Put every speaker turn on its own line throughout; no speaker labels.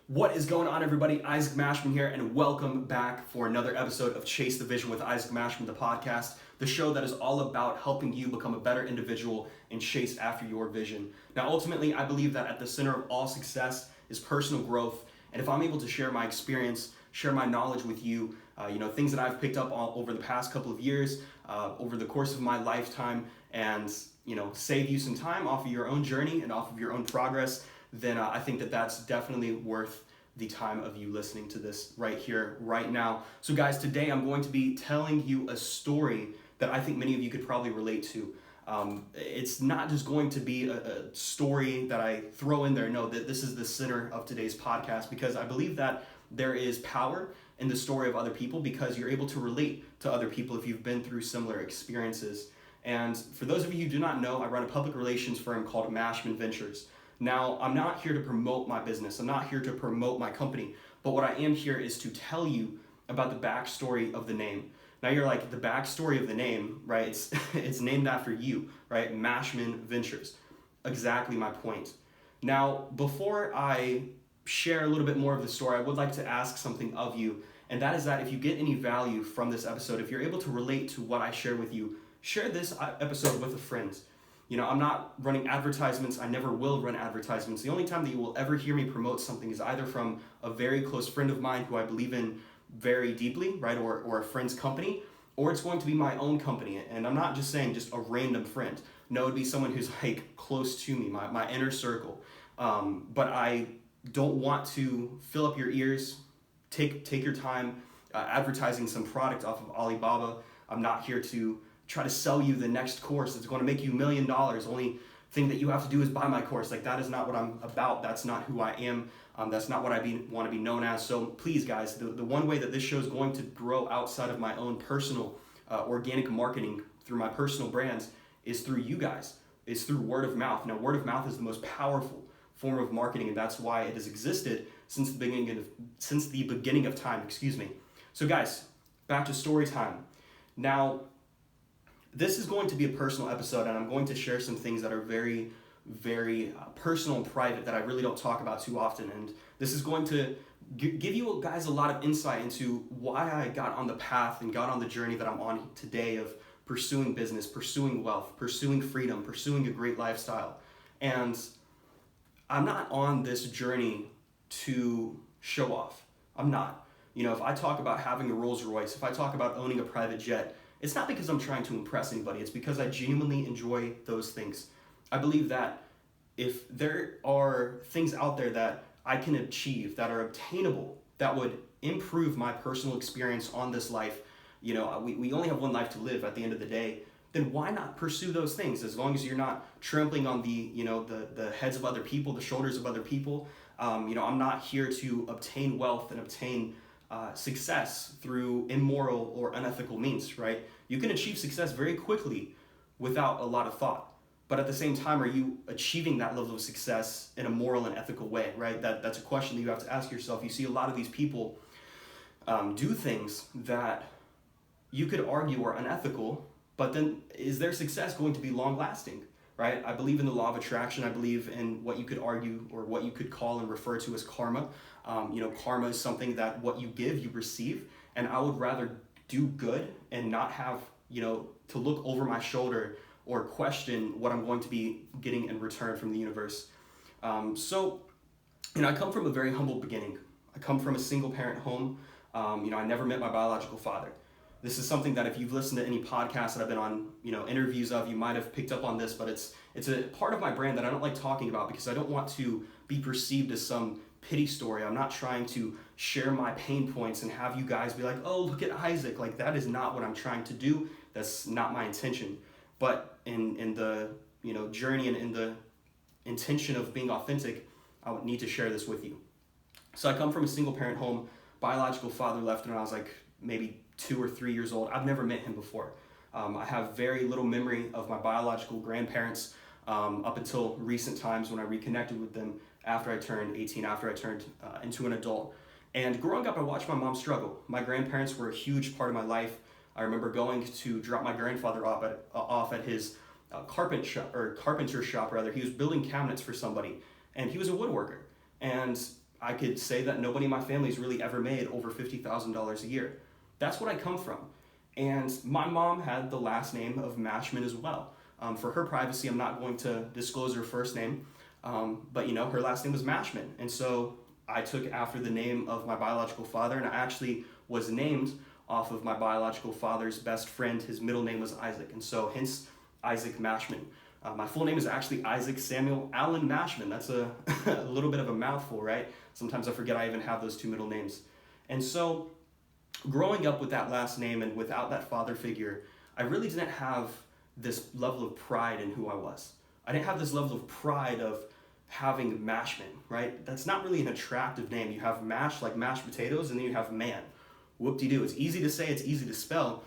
What is going on, everybody? Isaac Mashman here, and welcome back for another episode of Chase the Vision with Isaac Mashman, the podcast, the show that is all about helping you become a better individual and chase after your vision. Now, ultimately, I believe that at the center of all success is personal growth, and if I'm able to share my experience, share my knowledge with you, things that I've picked up over the past couple of years, over the course of my lifetime, and save you some time off of your own journey and off of your own progress, then I think that that's definitely worth the time of you listening to this right here, right now. So guys, today I'm going to be telling you a story that I think many of you could probably relate to. It's not just going to be a story that I throw in there. No, that this is the center of today's podcast, because I believe that there is power in the story of other people, because you're able to relate to other people if you've been through similar experiences. And for those of you who do not know, I run a public relations firm called Mashman Ventures. Now, I'm not here to promote my business. I'm not here to promote my company. But what I am here is to tell you about the backstory of the name. Now you're like, the backstory of the name, right? It's named after you, right? Mashman Ventures. Exactly my point. Now, before I share a little bit more of the story, I would like to ask something of you. And that is that if you get any value from this episode, if you're able to relate to what I share with you, share this episode with a friend. I'm not running advertisements. I never will run advertisements. The only time that you will ever hear me promote something is either from a very close friend of mine who I believe in very deeply, right, or a friend's company, or it's going to be my own company. And I'm not just saying just a random friend. No, it'd be someone who's like close to me, my inner circle. But I don't want to fill up your ears, take your time advertising some product off of Alibaba. I'm not here to try to sell you the next course that's going to make you $1 million. Only thing that you have to do is buy my course. Like, that is not what I'm about. That's not who I am. That's not what I want to be known as. So please, guys, the one way that this show is going to grow outside of my own personal organic marketing through my personal brands is through you guys. It's through word of mouth. Now, word of mouth is the most powerful form of marketing, and that's why it has existed since the beginning of time. Excuse me. So, guys, back to story time. Now, this is going to be a personal episode, and I'm going to share some things that are very, very personal and private that I really don't talk about too often. And this is going to give you guys a lot of insight into why I got on the path and got on the journey that I'm on today of pursuing business, pursuing wealth, pursuing freedom, pursuing a great lifestyle. And I'm not on this journey to show off. I'm not. If I talk about having a Rolls Royce, if I talk about owning a private jet, it's not because I'm trying to impress anybody. It's because I genuinely enjoy those things. I believe that if there are things out there that I can achieve, that are obtainable, that would improve my personal experience on this life, we only have one life to live at the end of the day, then why not pursue those things, as long as you're not trampling on the heads of other people, the shoulders of other people. I'm not here to obtain wealth and obtain success through immoral or unethical means, right? You can achieve success very quickly without a lot of thought. But at the same time, are you achieving that level of success in a moral and ethical way, right? That's a question that you have to ask yourself. You see a lot of these people do things that you could argue are unethical, but then is their success going to be long lasting, right? I believe in the law of attraction. I believe in what you could argue or what you could call and refer to as karma. Karma is something that what you give, you receive. And I would rather do good and not have, to look over my shoulder or question what I'm going to be getting in return from the universe. I come from a very humble beginning. I come from a single parent home. I never met my biological father. This is something that if you've listened to any podcasts that I've been on, interviews of, you might have picked up on this, but it's a part of my brand that I don't like talking about, because I don't want to be perceived as some pity story. I'm not trying to share my pain points and have you guys be like, oh, look at Isaac. Like, that is not what I'm trying to do. That's not my intention. But in the journey and in the intention of being authentic, I would need to share this with you. So I come from a single parent home. Biological father left when I was like maybe 2 or 3 years old. I've never met him before. I have very little memory of my biological grandparents up until recent times when I reconnected with them after I turned 18, after I turned into an adult. And growing up, I watched my mom struggle. My grandparents were a huge part of my life. I remember going to drop my grandfather off at his carpenter shop. He was building cabinets for somebody, and he was a woodworker. And I could say that nobody in my family's really ever made over $50,000 a year. That's what I come from. And my mom had the last name of Mashman as well. For her privacy, I'm not going to disclose her first name, but her last name was Mashman. And so I took after the name of my biological father, and I actually was named off of my biological father's best friend. His middle name was Isaac, and so hence Isaac Mashman. My full name is actually Isaac Samuel Allen Mashman. That's a little bit of a mouthful, right? Sometimes I forget I even have those two middle names. And so growing up with that last name and without that father figure, I really didn't have this level of pride in who I was. I didn't have this level of pride of having Mashman, right? That's not really an attractive name. You have mash, like mashed potatoes, and then you have man. Whoop-de-doo. It's easy to say, it's easy to spell.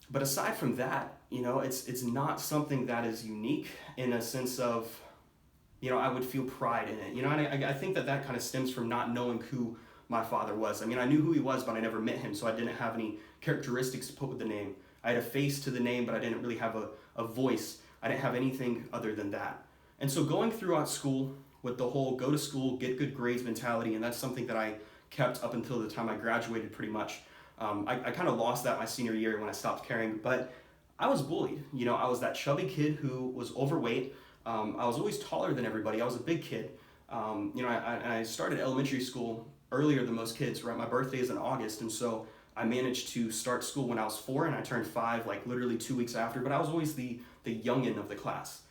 But aside from that, it's not something that is unique in a sense of, I would feel pride in it. And I think that kind of stems from not knowing who my father was. I mean, I knew who he was, but I never met him, so I didn't have any characteristics to put with the name. I had a face to the name, but I didn't really have a voice. I didn't have anything other than that. And so going throughout school with the whole go to school, get good grades mentality, and that's something that I kept up until the time I graduated pretty much. I kind of lost that my senior year when I stopped caring, but I was bullied. I was that chubby kid who was overweight. I was always taller than everybody. I was a big kid. I started elementary school earlier than most kids, right? My birthday is in August, and so I managed to start school when I was 4, and I turned 5 like literally 2 weeks after, but I was always the youngin' of the class.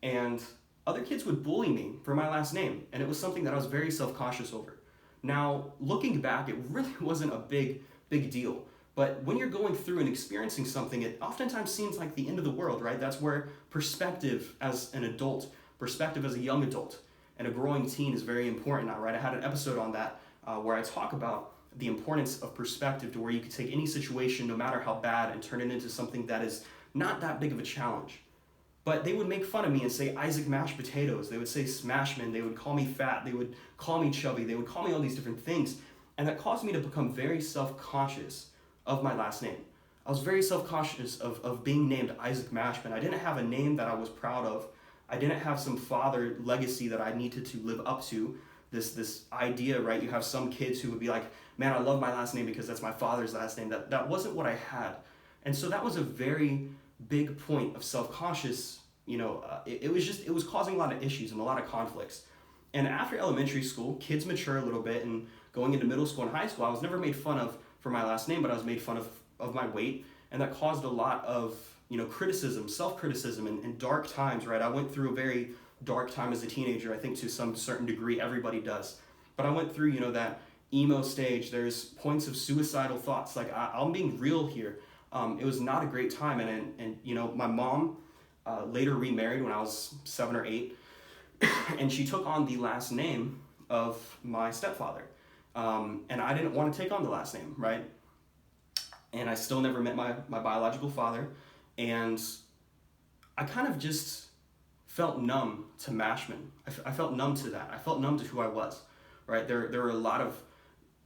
And other kids would bully me for my last name, and it was something that I was very self-conscious over. Now, looking back, it really wasn't a big deal. But when you're going through and experiencing something, it oftentimes seems like the end of the world, right? That's where perspective as an adult, perspective as a young adult, and a growing teen is very important, right? I had an episode on that where I talk about the importance of perspective, to where you can take any situation, no matter how bad, and turn it into something that is not that big of a challenge. But they would make fun of me and say Isaac mashed potatoes. They would say Smashman. They would call me fat. They would call me chubby. They would call me all these different things. And that caused me to become very self-conscious of my last name. I was very self-conscious of being named Isaac Mashman. I didn't have a name that I was proud of. I didn't have some father legacy that I needed to live up to. This idea, right? You have some kids who would be like, man, I love my last name because that's my father's last name. That wasn't what I had. And so that was a very big point of self-conscious, it was causing a lot of issues and a lot of conflicts. And after elementary school, kids mature a little bit, and going into middle school and high school, I was never made fun of for my last name, but I was made fun of my weight, and that caused a lot of, criticism, self-criticism, and dark times, right? I went through a very dark time as a teenager. I think to some certain degree, everybody does. But I went through, that emo stage. There's points of suicidal thoughts. Like, I'm being real here. It was not a great time, and my mom later remarried when I was 7 or 8, and she took on the last name of my stepfather, and I didn't want to take on the last name, right? And I still never met my biological father, and I kind of just felt numb to Mashman. I felt numb to that. I felt numb to who I was, right? There were a lot of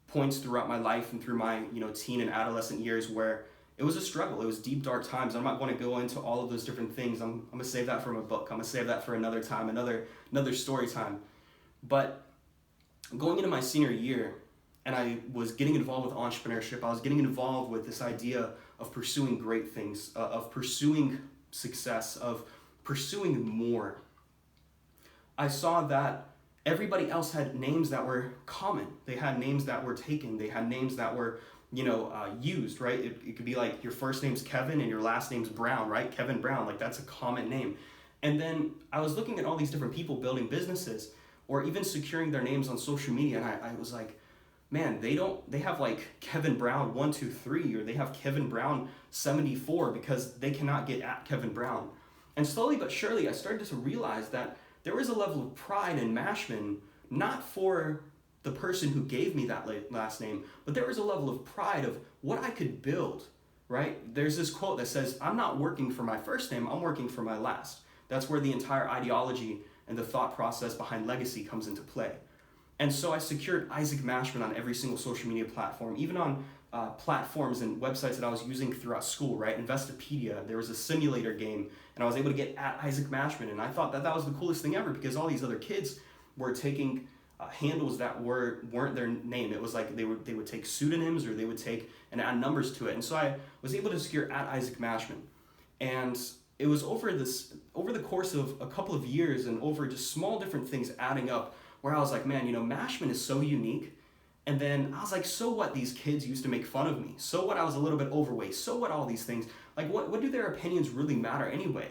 points throughout my life and through my teen and adolescent years where it was a struggle. It was deep, dark times. I'm not going to go into all of those different things. I'm going to save that for my book. I'm going to save that for another time, another story time. But going into my senior year, and I was getting involved with entrepreneurship. I was getting involved with this idea of pursuing great things, of pursuing success, of pursuing more. I saw that everybody else had names that were common. They had names that were taken. They had names that were used, right? It could be like your first name's Kevin and your last name's Brown, right? Kevin Brown, like that's a common name. And then I was looking at all these different people building businesses or even securing their names on social media, and I was like, man, they have like Kevin Brown 123, or they have Kevin Brown 74 because they cannot get at Kevin Brown. And slowly but surely, I started to realize that there was a level of pride in Mashman, not for the person who gave me that last name, but there was a level of pride of what I could build, right? There's this quote that says, I'm not working for my first name, I'm working for my last. That's where the entire ideology and the thought process behind legacy comes into play. And so I secured Isaac Mashman on every single social media platform, even on platforms and websites that I was using throughout school, right? Investopedia, there was a simulator game, and I was able to get at Isaac Mashman, and I thought that was the coolest thing ever because all these other kids were taking handles that weren't their name. It was like they would take pseudonyms, or they would take and add numbers to it. And so I was able to secure at Isaac Mashman. And it was over the course of a couple of years and over just small different things adding up, where I was like, man, Mashman is so unique. And then I was like, so what, these kids used to make fun of me? So what, I was a little bit overweight? So what, all these things? Like, what do their opinions really matter anyway?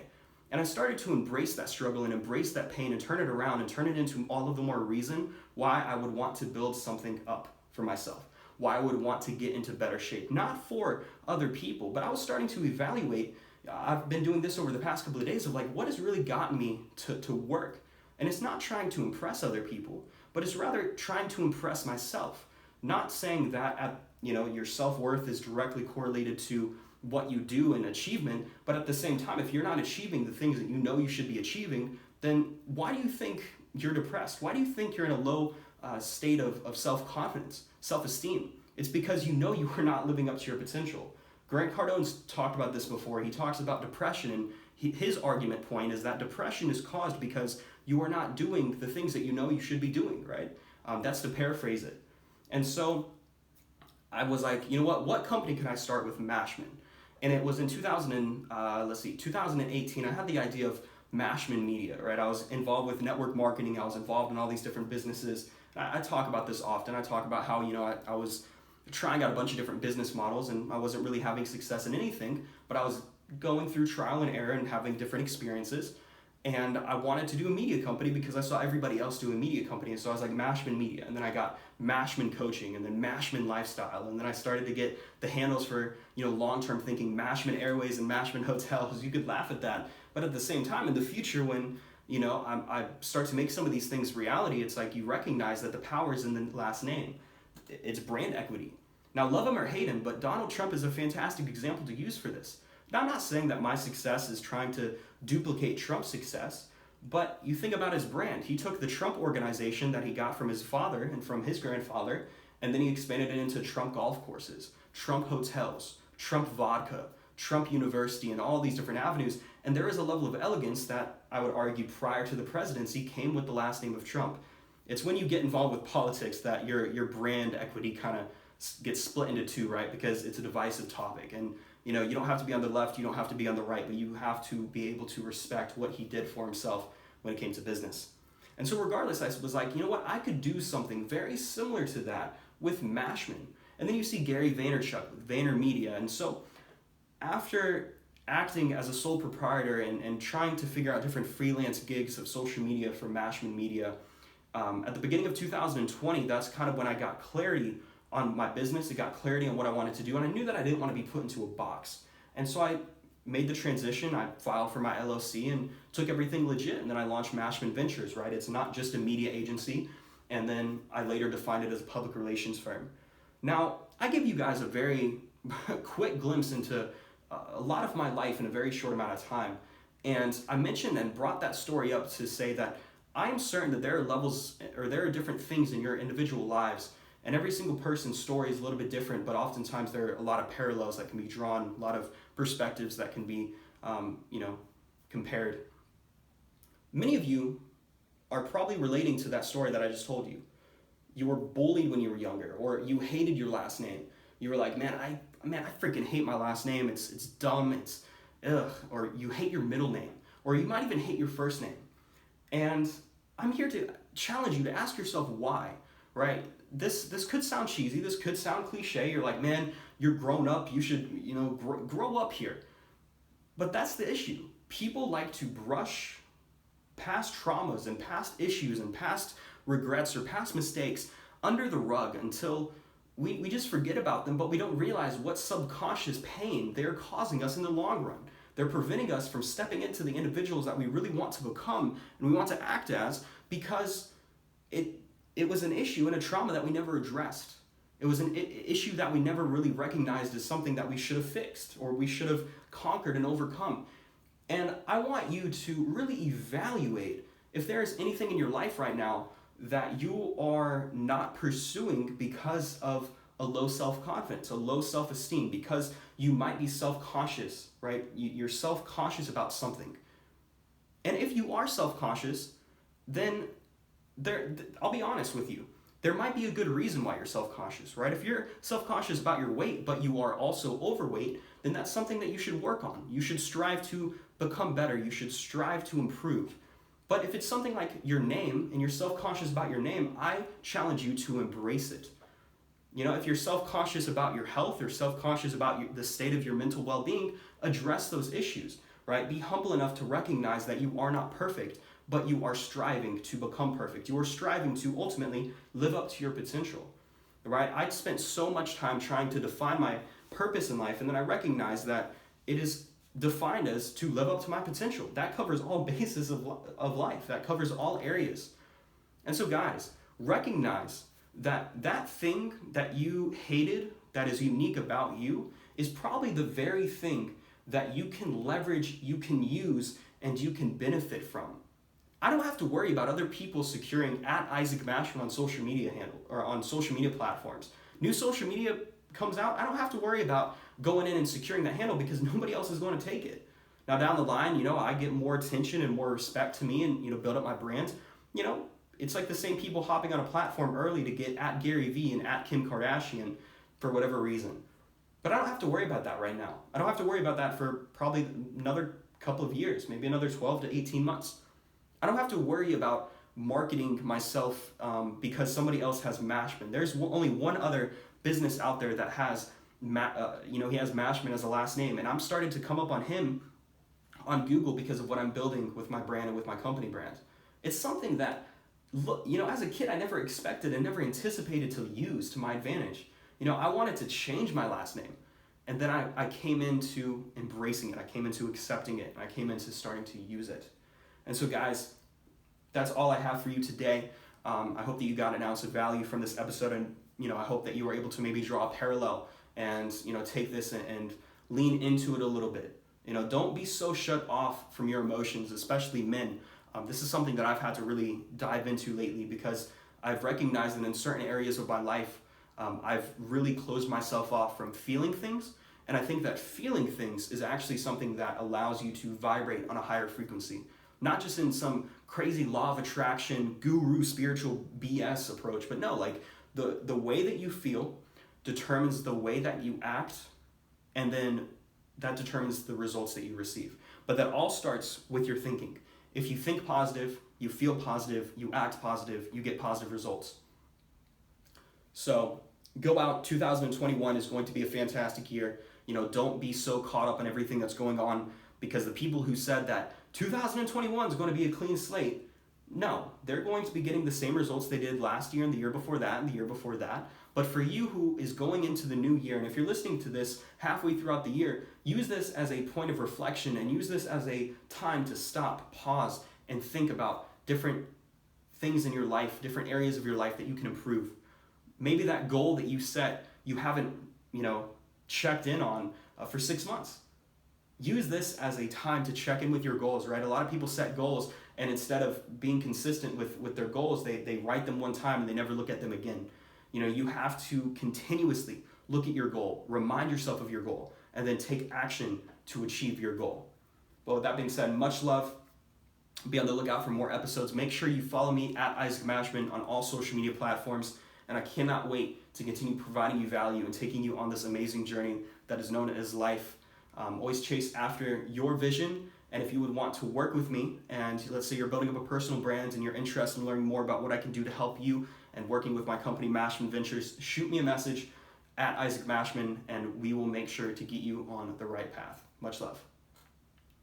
And I started to embrace that struggle and embrace that pain and turn it around and turn it into all of the more reason why I would want to build something up for myself, why I would want to get into better shape, not for other people, but I was starting to evaluate. I've been doing this over the past couple of days of like, what has really gotten me to work? And it's not trying to impress other people, but it's rather trying to impress myself. Not saying that your self-worth is directly correlated to what you do in achievement, but at the same time, if you're not achieving the things that you should be achieving, then why do you think you're depressed? Why do you think you're in a low state of self-confidence, self-esteem? It's because you are not living up to your potential. Grant Cardone's talked about this before. He talks about depression, and his argument point is that depression is caused because you are not doing the things that you should be doing, right? That's to paraphrase it. And so I was like, what company can I start with Mashman? And it was in 2018, I had the idea of Mashman Media, right? I was involved with network marketing. I was involved in all these different businesses. I talk about this often. I talk about how, I was trying out a bunch of different business models, and I wasn't really having success in anything, but I was going through trial and error and having different experiences. And I wanted to do a media company because I saw everybody else do a media company. And so I was like, Mashman Media. And then I got Mashman Coaching, and then Mashman Lifestyle. And then I started to get the handles for, long-term thinking, Mashman Airways and Mashman Hotels. You could laugh at that. But at the same time, in the future, when, I start to make some of these things reality, it's like you recognize that the power is in the last name. It's brand equity. Now, love him or hate him, but Donald Trump is a fantastic example to use for this. Now, I'm not saying that my success is trying to duplicate Trump's success, but you think about his brand. He took the Trump organization that he got from his father and from his grandfather, and then he expanded it into Trump golf courses, Trump hotels, Trump vodka, Trump University, and all these different avenues. And there is a level of elegance that I would argue prior to the presidency came with the last name of Trump. It's when you get involved with politics that your brand equity kind of gets split into two, right? Because it's a divisive topic. And you don't have to be on the left, you don't have to be on the right, but you have to be able to respect what he did for himself when it came to business. And so regardless, I was like, I could do something very similar to that with Mashman. And then you see Gary Vaynerchuk with VaynerMedia. And so after acting as a sole proprietor and trying to figure out different freelance gigs of social media for Mashman Media, at the beginning of 2020, that's kind of when I got clarity on my business. It got clarity on what I wanted to do, and I knew that I didn't want to be put into a box. And so I made the transition. I filed for my LLC and took everything legit, and then I launched Mashman Ventures, right? It's not just a media agency, and then I later defined it as a public relations firm. Now, I give you guys a very quick glimpse into a lot of my life in a very short amount of time, and I mentioned and brought that story up to say that I am certain that there are levels, or there are different things in your individual lives. And every single person's story is a little bit different, but oftentimes there are a lot of parallels that can be drawn, a lot of perspectives that can be, compared. Many of you are probably relating to that story that I just told you. You were bullied when you were younger, or you hated your last name. You were like, man, I freaking hate my last name. It's dumb. It's ugh. Or you hate your middle name, or you might even hate your first name. And I'm here to challenge you to ask yourself why, right? This could sound cheesy, this could sound cliche. You're like, man, you're grown up, you should, grow up here. But that's the issue. People like to brush past traumas and past issues and past regrets or past mistakes under the rug until we just forget about them, but we don't realize what subconscious pain they're causing us in the long run. They're preventing us from stepping into the individuals that we really want to become and we want to act as, because it was an issue and a trauma that we never addressed. It was an issue that we never really recognized as something that we should have fixed or we should have conquered and overcome. And I want you to really evaluate if there is anything in your life right now that you are not pursuing because of a low self-confidence, a low self-esteem, because you might be self-conscious, right? You're self-conscious about something. And if you are self-conscious, then I'll be honest with you. There might be a good reason why you're self-conscious, right? If you're self-conscious about your weight, but you are also overweight, then that's something that you should work on. You should strive to become better. You should strive to improve. But if it's something like your name and you're self-conscious about your name, I challenge you to embrace it. If you're self-conscious about your health or self-conscious about the state of your mental well-being, address those issues, right? Be humble enough to recognize that you are not perfect, but you are striving to become perfect. You are striving to ultimately live up to your potential, right? I spent so much time trying to define my purpose in life, and then I recognized that it is defined as to live up to my potential. That covers all bases of life. That covers all areas. And so guys, recognize that thing that you hated that is unique about you is probably the very thing that you can leverage, you can use, and you can benefit from. I don't have to worry about other people securing at Isaac Mashman on social media handle or on social media platforms. New social media comes out, I don't have to worry about going in and securing that handle because nobody else is going to take it. Now down the line, I get more attention and more respect to me and build up my brand. It's like the same people hopping on a platform early to get at Gary Vee and at Kim Kardashian for whatever reason. But I don't have to worry about that right now. I don't have to worry about that for probably another couple of years, maybe another 12 to 18 months. I don't have to worry about marketing myself because somebody else has Mashman. There's only one other business out there that has, he has Mashman as a last name, and I'm starting to come up on him on Google because of what I'm building with my brand and with my company brand. It's something that, as a kid, I never expected and never anticipated to use to my advantage. I wanted to change my last name, and then I came into embracing it. I came into accepting it, and I came into starting to use it. And so guys, that's all I have for you today. I hope that you got an ounce of value from this episode, and I hope that you were able to maybe draw a parallel and take this and lean into it a little bit. Don't be so shut off from your emotions, especially men. This is something that I've had to really dive into lately because I've recognized that in certain areas of my life, I've really closed myself off from feeling things. And I think that feeling things is actually something that allows you to vibrate on a higher frequency. Not just in some crazy law of attraction, guru spiritual BS approach, but no, like the way that you feel determines the way that you act, and then that determines the results that you receive. But that all starts with your thinking. If you think positive, you feel positive, you act positive, you get positive results. So go out. 2021 is going to be a fantastic year. Don't be so caught up in everything that's going on, because the people who said that 2021 is going to be a clean slate, no, they're going to be getting the same results they did last year and the year before that and the year before that. But for you who is going into the new year, and if you're listening to this halfway throughout the year, use this as a point of reflection and use this as a time to stop, pause, and think about different things in your life, different areas of your life that you can improve. Maybe that goal that you set, you haven't, checked in on for 6 months. Use this as a time to check in with your goals, right? A lot of people set goals, and instead of being consistent with their goals, they write them one time and they never look at them again. You have to continuously look at your goal, remind yourself of your goal, and then take action to achieve your goal. But with that being said, much love. Be on the lookout for more episodes. Make sure you follow me at Isaac Mashman on all social media platforms. And I cannot wait to continue providing you value and taking you on this amazing journey that is known as life. Always chase after your vision. And if you would want to work with me, and let's say you're building up a personal brand and you're interested in learning more about what I can do to help you and working with my company, Mashman Ventures, shoot me a message at Isaac Mashman, and we will make sure to get you on the right path. Much love.